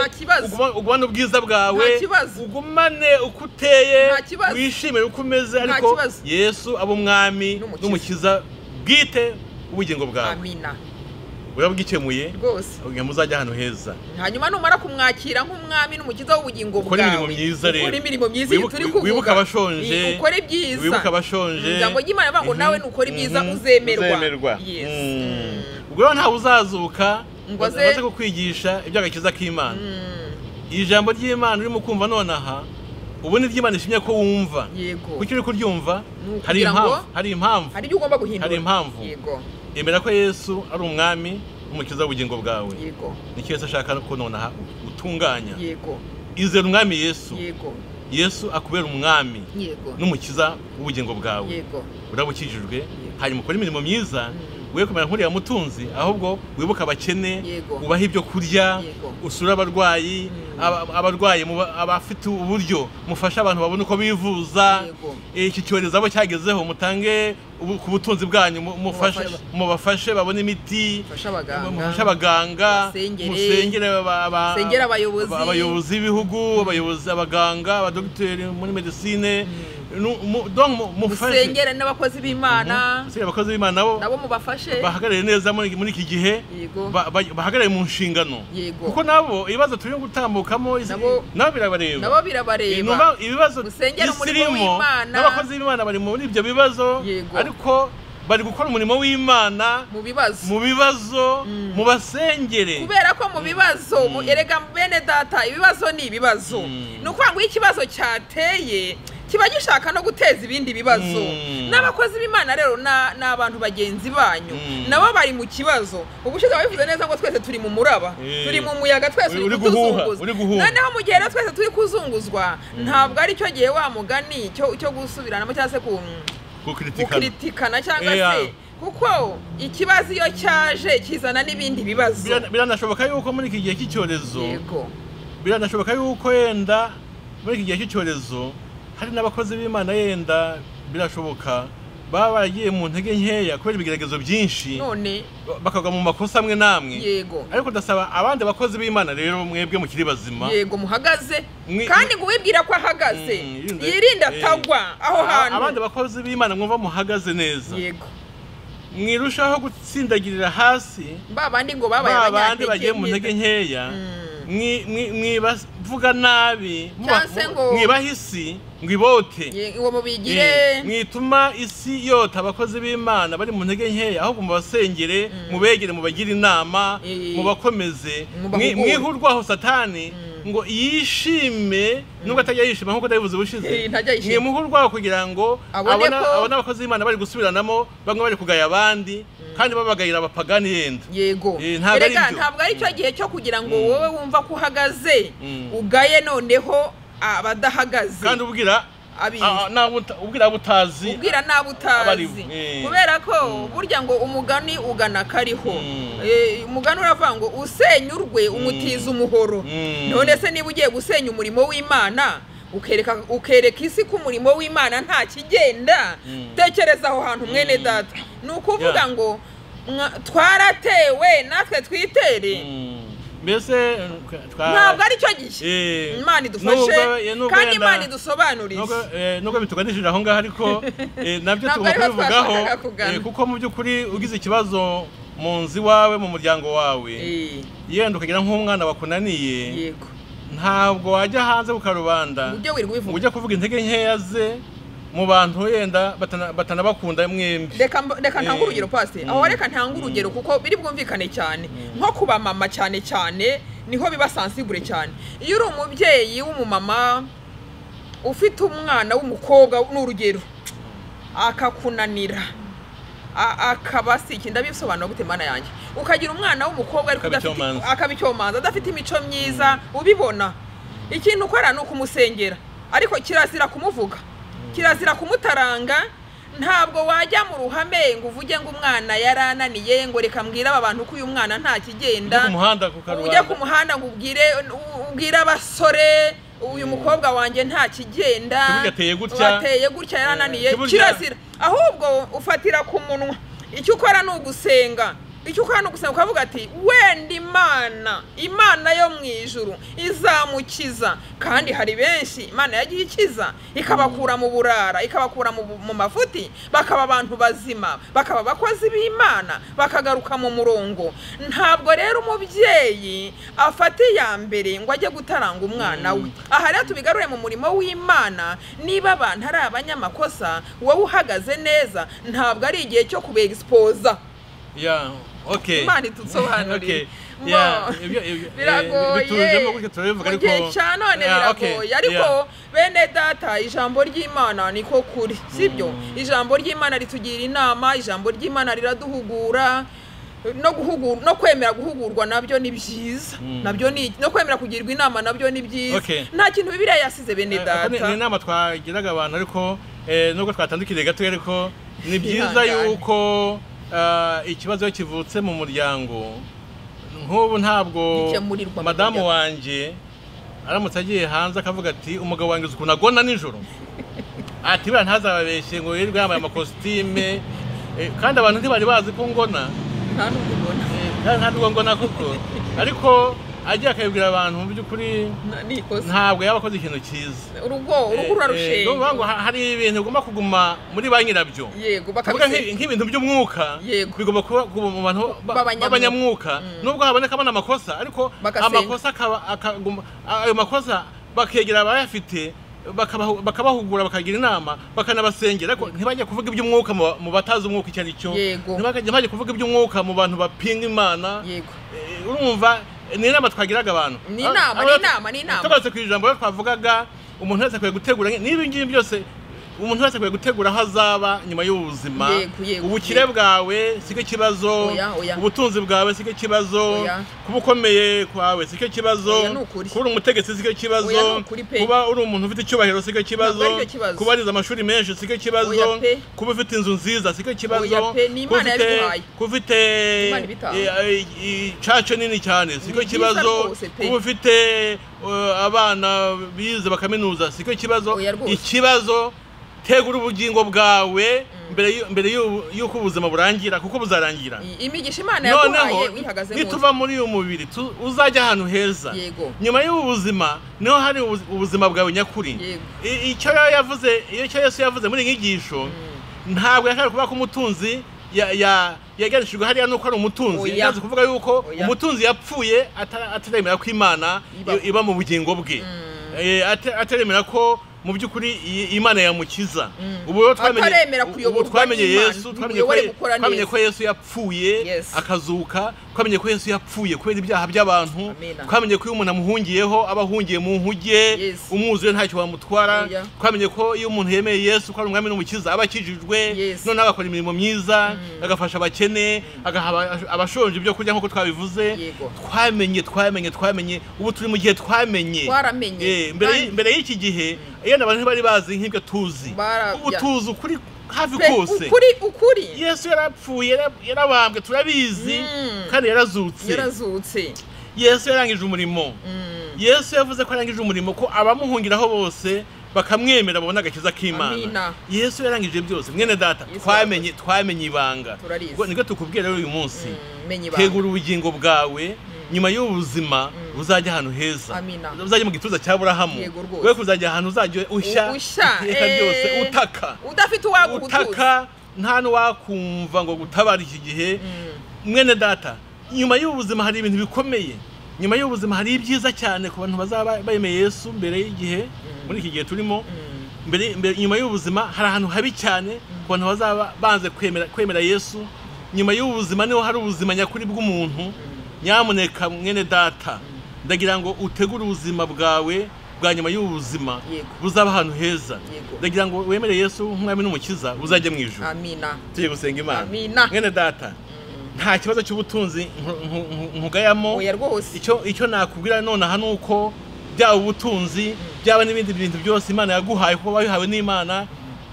ugumane ubwiza bwawe, ugumane uko uteye, wishimire uko umeze, ariko Yesu aba umwami n'umukiza bwite w'ubugingo bwawe. Amina. Urabwikemuye rwose ugiye muzajya hano heza. Hanyuma numara kumwakira nk'umwami n'umukiza w'ubugingo bwawe. Ukora imirimo myiza rero. Ukora imirimo myiza turi kuvuga. Wibuka abashonje. Ukora ibyiza. Wibuka abashonje. Ijambo ry'Imana bavuga ngo nawe nukora ibyiza uzemerwa. Ubwo ntawe uzazuka ngo aze kukwigisha iby'agakiza k'Imana. Ijambo ry'Imana urimo kumva nonaha ubu ni ry'Imana ishimye ko wumva. Kuki uri kuryumva? Hari impamvu. Hari ibyo ugomba guhindura. Hari impamvu. Yego. Emera ko Yesu ari umwami n'umukiza w'ubugingo bwawe. Yego. Nicyo Yesu ashaka ko nonaha utunganya. Yego. Izera umwami Yesu. Yego. Yesu akubera umwami. Yego. N'umukiza w'ubugingo bwawe. Yego. Urabukijijwe, hanyuma ukora imirimo myiza, we kumera nk'uriya mutunzi, ahubwo wibuka abakene, ubaha ibyo kurya, usura abarwayi, abarwaye abafite uburyo, mufasha abantu babona uko bivuza. Iki cyorezo abo cyagezeho mutange ku butunzi bwanyu, mubafashe babone imiti, mufashe abaganga, musengere abayobozi b'ibihugu, abaganga, abadogiteri muri medicine, musengere n'abakozi b'Imana. Abakozi b'Imana nabo mubafashe bahagarare neza muri iki gihe, bahagarare mu nshingano, kuko nabo ibibazo turi gutambukamo nabo birabareba. Ibibazo bisirimo n'abakozi b'Imana bari muri ibyo bibazo, ariko bari gukora umurimo w'Imana mu bibazo, mu basengere, kubera ko mu bibazo erega bene data ibibazo ni ibibazo. Ni ukuvuga ngo ikibazo cyateye kiba gishaka no guteza ibindi bibazo. N'abakozi b'Imana rero n'abantu bagenzi banyu nabo bari mu kibazo. Ubushize babivuze neza ngo twese turi mu muraba, turi mu muyaga, twese turi kuzunguzwa. Noneho mu gihe twese turi kuzunguzwa, ntabwo ari cyo gihe wa mugani cyo gusubiranamo cyangwa se gukritikana cyangwa se, kuko ikibazo iyo cyaje kizana n'ibindi bibazo. Biranashoboka yuko muri iki gihe cy'icyorezo, biranashoboka yuko yenda muri iki gihe cy'icyorezo hari n'abakozi b'Imana yenda birashoboka baba baragiye mu ntege nkeya kubera ibigeragezo byinshi, none bakagwa mu makosa amwe namwe. Yego. Ariko ndasaba abandi bakozi b'Imana rero mwebwe mukiri bazima, yego, muhagaze kandi ngo wibwira ko ahagaze, yirinda atagwa aho hantu. Abandi bakozi b'Imana mwumva muhagaze neza, yego, mwirushaho gutsindagirira hasi babandi ngo babaye abandi bagiye mu ntege nkeya, mwibavuga nabi, mwibahisi ngo ibote, ngo mubigire, mwituma isi yota abakozi b'Imana bari mu ntege nkeya, ahubwo mubasengere, mubegere, mubagire inama, mubakomeze, mwihurwaho Satani ngo yishime, nubwo atajya yishima nkuko ndabivuze ubushize, mwimuhurwaho kugira ngo abona abakozi b'Imana bari gusubiranamo, bamwe bari kugaya abandi kandi babagayira abapagani yenda. Yego. Ntabwo ari cyo gihe cyo kugira ngo wowe wumva ko uhagaze ugaye noneho abadahagaze, kandi ubwira ubwira butazi kubera ko burya ngo umugani ugana kariho umugani uravuga ngo usenya urwe umutiza umuhoro none se niba ugiye gusenya umurimo w'Imana ukereka isi ko umurimo w'Imana nta kigenda tekereza aho hantu mwene data ni ukuvuga ngo twaratewe natwe twitere mbese ntabwo ari cyo gihe Imana idufashe kandi Imana idusobanurire nubwo bituganishije aho ngaho ariko nabyo tugomba kubivugaho kuko mu by'ukuri ugize ikibazo mu nzu iwawe mu muryango wawe yenda ukagira nk'umwana wakunaniye ntabwo wajya hanze ku karubanda ujya kuvuga intege nkeya ze mu bantu yenda batanabakunda mwembi. Reka ntanga urugero pasi aho reka ntanga urugero kuko biri bwumvikane cyane nko kuba mama cyane cyane niho biba sensible cyane. Iyo uri umubyeyi w'umumama ufite umwana w'umukobwa n'urugero akakunanira akabasiki ndabisobanura gute mana yanjye ukagira umwana w'umukobwa ariko akabicyomanza adafite imico myiza ubibona ikintu ukora no kumusengera ariko kirazira kumuvuga kirazira kumutaranga ntabwo wajya mu ruhame ngo uvuge ngo umwana yarananiye ngo reka mbwira aba bantu ko uyu mwana nta kigenda ujye ku muhanda ngo ubwire abasore uyu mukobwa wanjye nta kigenda wateye gutya yarananiye kirazira ahubwo ufatira ku munwa icyo ukora ni ugusenga ukavuga ati wenda imana yo mu ijuru izamukiza kandi hari benshi imana yagiye ikiza ikabakura mu burara ikabakura mu mafuti bakaba abantu bazima bakaba abakozi b'Imana bakagaruka mu murongo. Ntabwo rero umubyeyi afata iya mbere ngo ajye gutaranga umwana we. Aha rero tubigarure mu murimo w'Imana niba abantu ari abanyamakosa wowe uhagaze neza ntabwo ari igihe cyo kubexposa. Okay. Imana itutsobanurire. Biragoye cyane none biragoye ariko bene data ijambo ry'Imana niko kuri sibyo ijambo ry'Imana ritugira inama ijambo ry'Imana riraduhugura no kwemera guhugurwa nabyo ni byiza nabyo ni no kwemera kugirwa inama nabyo ni byiza nta kintu Bibiliya yasize bene data ni inama twagiraga abantu ariko nubwo twatandukiriye gato ariko ni byiza yuko ikibazo kivutse mu muryango nk'ubu ntabwo madamu wanjye aramutse agiye hanze akavuga ati umugabo wanjye ukuntu agona nijoro ati bira ntazababeshye ngo yirirwe yambaye amakositime kandi abantu ntibari bazi ko ngona nta nubwo ngona kuko ariko agiye akabibwira abantu mu by'ukuri ntabwo yaba akoze ikintu cyiza urugo rurarushenga ngo hari ibintu bigomba kuguma muri ba nyirabyo bakavuga nk'ibintu by'umwuka bigomba kuba mu bantu b'abanyamwuka nubwo habonekamo n'amakosa ariko amakosa ayo makosa bakegera abayafite bakabahugura bakagira inama bakanabasengera ariko ntibajye kuvuga iby'umwuka mu batazi umwuka icyo ari cyo ntibajye kuvuga iby'umwuka mu bantu bapinga Imana urumva ni inama twagiraga abantu ni inama tugarutse ku ijambo twavugaga umuntu wese akwiye gutegura n'ibi ngibi byose umuntu wese akwiye gutegura aho azaba nyuma y'ubuzima ubukire bwawe siko kibazo ubutunzi bwawe siko kibazo kuba ukomeye kwawe siko kibazo kuba umutegetsi siko kibazo kuba uri umuntu ufite icyubahiro siko kibazo kuba arize amashuri menshi siko kibazo kuba ufite inzu nziza siko kibazo kuba ufite icaca nini cyane siko kibazo kuba ufite abana bize bakaminuza siko kibazo ikibazo tegura ubugingo bwawe mbere yuko ubuzima burangira kuko buzarangira imigisha Imana yaguhaye wihagaze mu nituva muri uyu mubiri uzajya ahantu heza nyuma y'ubuzima niho hari ubuzima bwawe nyakuri icyo Yesu yavuze muri inyigisho ntabwo yakari kuba ko umutunzi yagarishijwe hariya nuko ari umutunzi yaje kuvuga yuko umutunzi yapfuye ataremera ko Imana iba mu bugingo bwe ataremera ko mu by'ukuri Imana yamukiza ubu twamenye Yesu twamenye ko Yesu yapfuye akazuka twamenye ko Yesu yapfuye kubera ibyaha by'abantu, twamenye ko iyo umuntu amuhungiyeho aba ahungiye mu nkuge, umwuzuye ntacyo wamutwara, twamenye ko iyo umuntu yemeye Yesu ko ari umwami n'umukiza aba akijijwe, none agakora imirimo myiza, agafasha abakene, agaha abashonje ibyo kurya nk'uko twabivuze. Twamenye ubu turi mu gihe twamenye. Mbere y'iki gihe iyo abantu bari bazi nk'ibyo tuzi, ubu tuzi ukuri hafi kose. Ukuri Yesu yarapfuye, yarabambwe, turabizi, kandi yarazutse. Yesu yarangije umurimo. Yesu yavuze ko yarangije umurimo, ko abamuhungiraho bose bakamwemera babona agakiza k'Imana. Yesu yarangije byose. Mwene data, twamenye ibanga. Niko tukubwira rero uyu munsi, tegura ubugingo bwawe nyuma y'ubuzima uzajya ahantu heza, uzajya mu gituza cya Aburahamu, we kuzajya ahantu uzajya ushya iteka ryose, udafite uwagutuza, nta n'uwakumva ngo gutabara iki gihe. Mwene data, nyuma y'ubuzima hari ibintu bikomeye. Nyuma y'ubuzima hari ibyiza cyane ku bantu bazaba bayemeye Yesu mbere y'igihe, muri iki gihe turimo. Nyuma y'ubuzima hari ahantu habi cyane ku bantu bazaba banze kwemera Yesu. Nyuma y'ubuzima niho hari ubuzima nyakuri bw'umuntu. Nyamuneka mwene data, ndagira ngo utegure ubuzima bwawe bwa nyuma y'ubuzima buzaba ahantu heza. Ndagira ngo wemere Yesu nk'umwami n'umukiza, uzajye mu ijuru. Tujye gusenga Imana. Mwene data, nta kibazo cy'ubutunzi nkugayamo. Icyo nakubwira nonaha nuko byaba ubutunzi, byaba n'ibindi bintu byose Imana yaguhaye, kuko wabihawe n'Imana,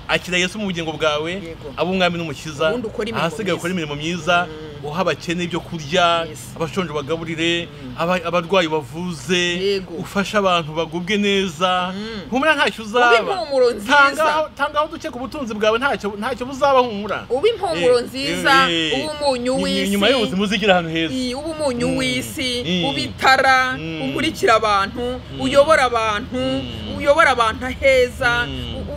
akira Yesu mu bugingo bwawe, aba umwami n'umukiza, ahasigaye ukora imirimo myiza, uha abakene ibyo kurya, abashonje bagaburire, abarwayi bavuze, ufasha abantu bagubwe neza. Humura ntacyo uzaba. Tangaho duke ku butunzi bwawe, ntacyo buzaba. Humura uba impumuro nziza, uba umunyu w'isi, nyuma y'ubuzima uzigira ahantu heza, uba umunyu w'isi, uba itara, umurikira abantu, uyobora abantu aheza,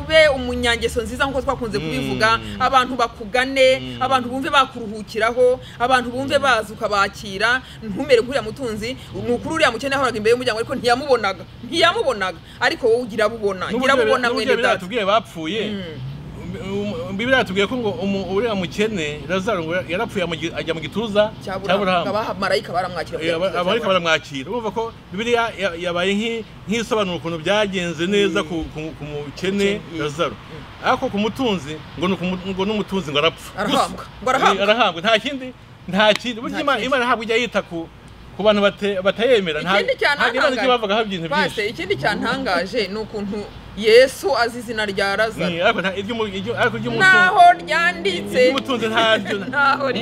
ube umunyangeso nziza nk'uko twakunze kubivuga. Abantu bakugane, abantu bumve bakuruhukiraho, abantu bumve baza ukabakira. Ntumere nk'uriya mutunzi, nukuri uriya mukene ahoraga imbere y'umuryango ariko ntiyamubonaga, ariko wowe ugira bubona mwene data. Tubwiye bapfuye. Bibiliya yatubwiye ko ngo uriya mukene Lazaro yarapfuye ajya mu gituza cya Aburahamu, abamarayika baramwakira. Urumva ko Bibiliya yabaye nk'isobanura ukuntu byagenze neza ku mukene Lazaro. Ariko ku mutunzi ngo n'umutunzi ngo arapfa, arahambwa. Nta kindi. Burya Imana ntabwo ijya yita ku bantu batayemera. Ikindi cyantangaje ni ukuntu Yesu azi izina rya Lazaro, naho ryanditse iry'umutunzi ntaho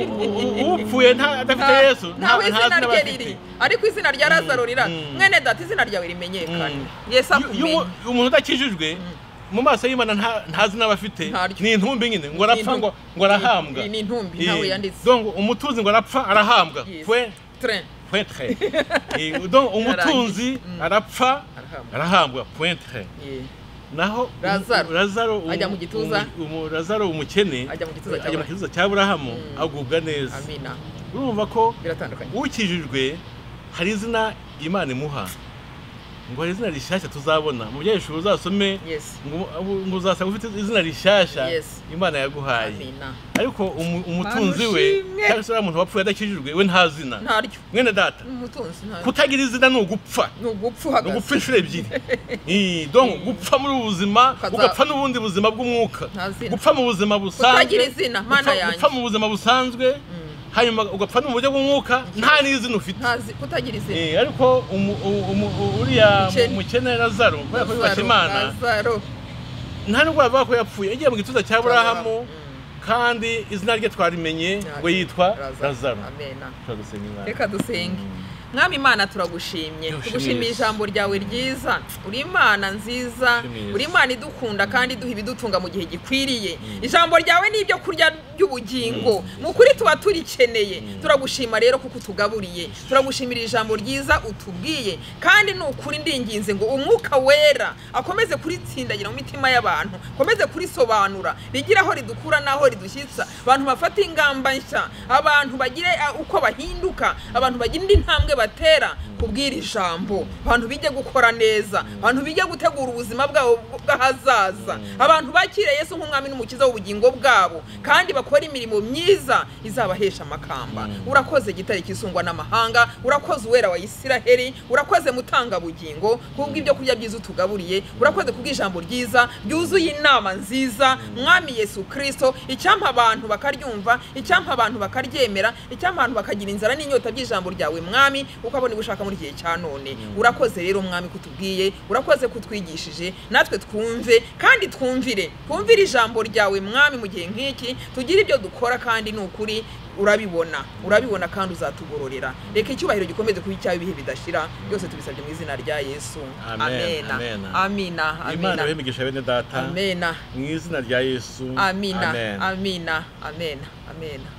upfuye adafite Yesu ntaho izina rye riri, ariko izina rya Lazaro rira. Mwene data, izina ryawe rimenyekane, Yesu akumenye. Umuntu udakijijwe mu maso y'Imana nta zina bafite, ni intumbi nyine, ngo arapfa ngo arahambwa. Ni intumbi, ntawe yanditse. Donc umutunzi ngo arapfa arahambwa. Donc umutunzi arapfa arahambwa. Naho Lazaro ajya mu gituza, Lazaro umukene ajya mu gituza cya Aburahamu, agubwa neza. Urumva ko ukijijwe hari izina Imana imuha, ngo hari izina rishyashya tuzabona mu byeshuri. Uzasome ngo uzasanga ufite izina rishyashya Imana yaguhaye. Ariko umutunzi we cyangwa se umuntu wapfuye adakijijwe, we nta zina. Mwene data, kutagira izina ni ugupfa. Ni ugupfa inshuro ebyiri. Donc gupfa muri ubuzima, ugapfa n'ubundi buzima bw'umwuka. Gupfa mu buzima busanzwe, gupfa mu buzima busanzwe, hanyuma ugapfa no mu buryo bw'umwuka, nta n'izina ufite. Kutagira izina. Ariko uriya mukene Lazaro, kubera ko yubashye Imana, nta nubwo bavuga ko yapfuye, yagiye mu gituza cya Aburahamu, kandi izina rye twarimenye ngo yitwa Lazaro. Reka dusenge. Mwami Imana, turagushimye, tugushimiye ijambo ryawe ryiza. Uri Imana nziza, uri Imana idukunda kandi iduha ibidutunga mu gihe gikwiriye. Ijambo ryawe ni ibyo kurya by'ubugingo, mu kuri tuba turikeneye. Turagushima rero kuko utugaburiye, turagushimira ijambo ryiza utubwiye, kandi ni ukuri ndinginze ngo umwuka wera akomeze kuritsindagira mu mitima y'abantu, akomeze kurisobanura, rigira aho ridukura n'aho ridushyitsa. Abantu bafata ingamba nshya, abantu bagire uko bahinduka, abantu bagira indi ntambwe ribatera kubwira ijambo, abantu bijye gukora neza, abantu bijye gutegura ubuzima bwabo bw'ahazaza, abantu bakire Yesu nk'umwami n'umukiza w'ubugingo bwabo, kandi bakora imirimo myiza izabahesha amakamba. Urakoze gitare kisungwa n'amahanga, urakoze uwera wa Isiraheli, urakoze mutanga bugingo kubw'ibyo kurya byiza utugaburiye, urakoze kubw'ijambo ryiza ryuzuye inama nziza, mwami Yesu Kristo, icyampa abantu bakaryumva, icyampa abantu bakaryemera, icyampa abantu bakagira inzara n'inyota by'ijambo ryawe mwami, ukabona ubushaka muri gihe cya none. Urakoze rero mwami kutubwiye, urakoze kutwigishije, natwe twumve kandi twumvire ijambo ryawe mwami mu gihe nk'iki, tugira ibyo dukora kandi n'ukuri urabibona kandi uzatugororera. Reka icyubahiro gikomeze kuba icyawe ibihe bidashira, byose tubisabye mu izina rya Yesu. Amena. Amina. Imana y'imigisha bene data. Amena. Mu izina rya Yesu. Amina. Amina. Amena. Amena.